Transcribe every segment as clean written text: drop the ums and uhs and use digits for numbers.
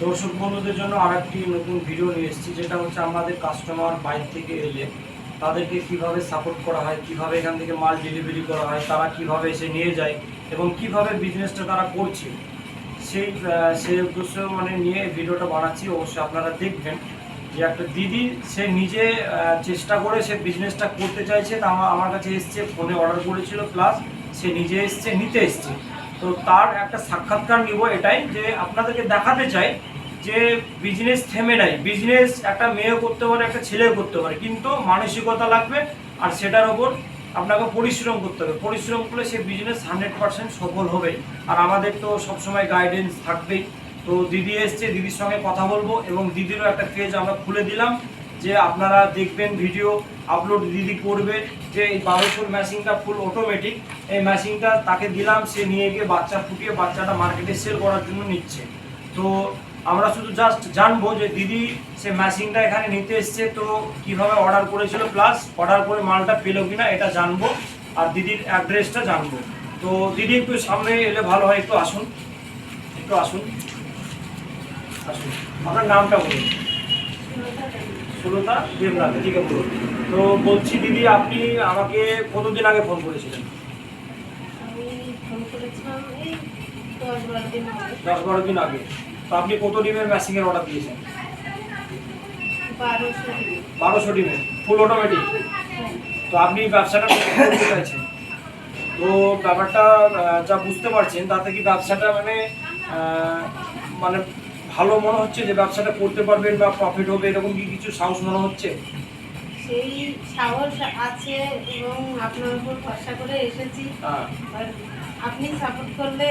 দর্শক বন্ধুদের জন্য আরেকটি নতুন ভিডিও নিয়ে এসেছি, যেটা হচ্ছে আমাদের কাস্টমার বাইরে থেকে এলে তাদেরকে কিভাবে সাপোর্ট করা হয়, কিভাবে এখান থেকে মাল ডেলিভারি করা হয়, তারা কিভাবে এসে নিয়ে যায় এবং কিভাবে বিজনেসটা তারা করছে, সেই উদ্দেশ্য নিয়ে ভিডিওটা বানাচ্ছি। অবশ্যই আপনারা দেখবেন যে একটা দিদি সে নিজে চেষ্টা করে সে বিজনেসটা করতে চাইছে, তা আমার কাছে এসছে, ফোনে অর্ডার করেছিল, প্লাস সে নিজে এসছে, নিতে এসছে। তো তার একটা সাক্ষাৎকার নিব, এটাই যে আপনাদেরকে দেখাতে চাই যে বিজনেস থেমে নাই। বিজনেস একটা মেয়েও করতে পারে, একটা ছেলেও করতে পারে, কিন্তু মানসিকতা লাগবে আর সেটার ওপর আপনাকে পরিশ্রম করতে হবে। পরিশ্রম করলে সে বিজনেস 100% সফল হবে। আর আমাদের তো সবসময় গাইডেন্স থাকবেই। তো দিদি এসছে, দিদির সঙ্গে কথা বলবো এবং দিদিরও একটা পেজ আমরা খুলে দিলাম যে আপনারা দেখবেন, ভিডিও আপলোড দিদি করবে। যে এই 1200 মেশিনটা ফুল অটোমেটিক, এই মেশিনটা তাকে দিলাম, সে নিয়ে গিয়ে বাচ্চা ফুটিয়ে বাচ্চাটা মার্কেটে সেল করার জন্য নিচ্ছে। তো আমরা শুধু জাস্ট জানবো যে দিদি সে মেশিনটা এখানে নিতে এসছে, তো কিভাবে অর্ডার করেছিল, প্লাস অর্ডার করে মালটা পেলো কিনা এটা জানবো, আর দিদির অ্যাড্রেসটা জানবো। তো দিদি একটু সামনে এলে ভালো হয়, একটু আসুন, একটু আসুন, আসুন। আপনার নামটা বলুন। সুলতা দেবনাথ, ঠিক আছে বলুন। তো বলছি দিদি, আপনি আমাকে কতদিন আগে ফোন করেছিলেন? আমি ফোন করেছিলাম এই 10-12 দিন আগে। 10-12 দিন আগে। তো আপনি কত ডিমের মেশিনের অর্ডার দিয়েছেন? 1200 দিন। 1200 ডিমের ফুল অটোমেটিক। তো আপনি ব্যবসাটা করতে চাইছেন, তো ব্যাপারটা যা বুঝতে পারছেন তাতে কি ব্যবসাটা আহ, মানে ভালো মনে হচ্ছে যে ব্যবসাটা করতে পারবেন বা প্রফিট হবে, এরকম কি কিছু সাহস মনে হচ্ছে? সেই সাহস আছে এবং আপনার উপর ভরসা করে এসেছি। আর আপনি সাপোর্ট করলে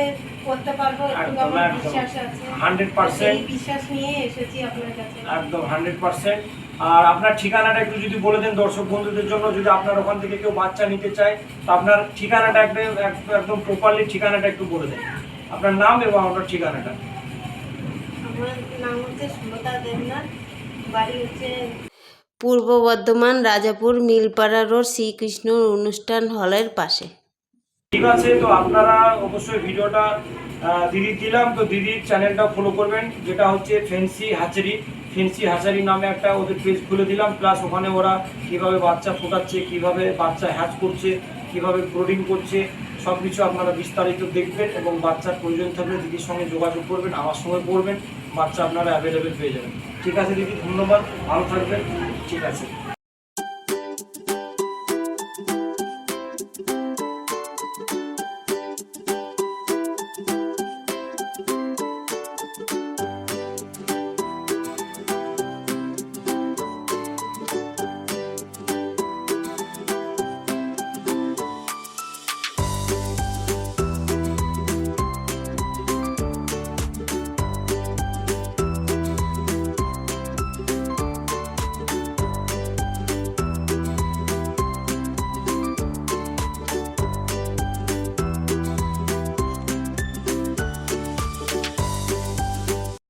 করতে পারবো, একটু একদম আমার একদম বিশ্বাস আছে। 100%। এই বিশ্বাস নিয়ে এসেছি আপনার কাছে। একদম 100%। আর আপনার ঠিকানাটা একটু যদি বলে দেন দর্শক বন্ধুদের জন্য, যদি আপনার ওখান থেকে কেউ বাচ্চা নিতে চায়, তো আপনার ঠিকানাটা একদম প্রপারলি ঠিকানাটা একটু বলে দেন, আপনার নাম এবং আপনার ঠিকানাটা। আমার নাম হচ্ছে সুলতা দেবনাথ, বাড়ি হচ্ছে পূর্ব বর্ধমান, রাজাপুর, মিলপাড়া রোড, শ্রীকৃষ্ণ অনুষ্ঠান হলের পাশে। ঠিক আছে, তো আপনারা অবশ্যই ভিডিওটা দিদি দিলাম, তো দিদির চ্যানেলটা ফলো করবেন, যেটা হচ্ছে ফেন্সি হ্যাচারি। ফেন্সি হ্যাচারি নামে একটা ওদের পেজ খুলে দিলাম, প্লাস ওখানে ওরা কীভাবে বাচ্চা ফোটাচ্ছে, কীভাবে বাচ্চা হ্যাচ করছে, কীভাবে ব্রোডিং করছে, সব কিছু আপনারা বিস্তারিত দেখবেন এবং বাচ্চার প্রয়োজন থাকলে দিদির সঙ্গে যোগাযোগ করবেন, আমার সঙ্গে করবেন, বাচ্চা আপনারা অ্যাভেলেবেল পেয়ে যাবেন। ঠিক আছে দিদি, ধন্যবাদ, ভালো থাকবেন। ঠিক আছে।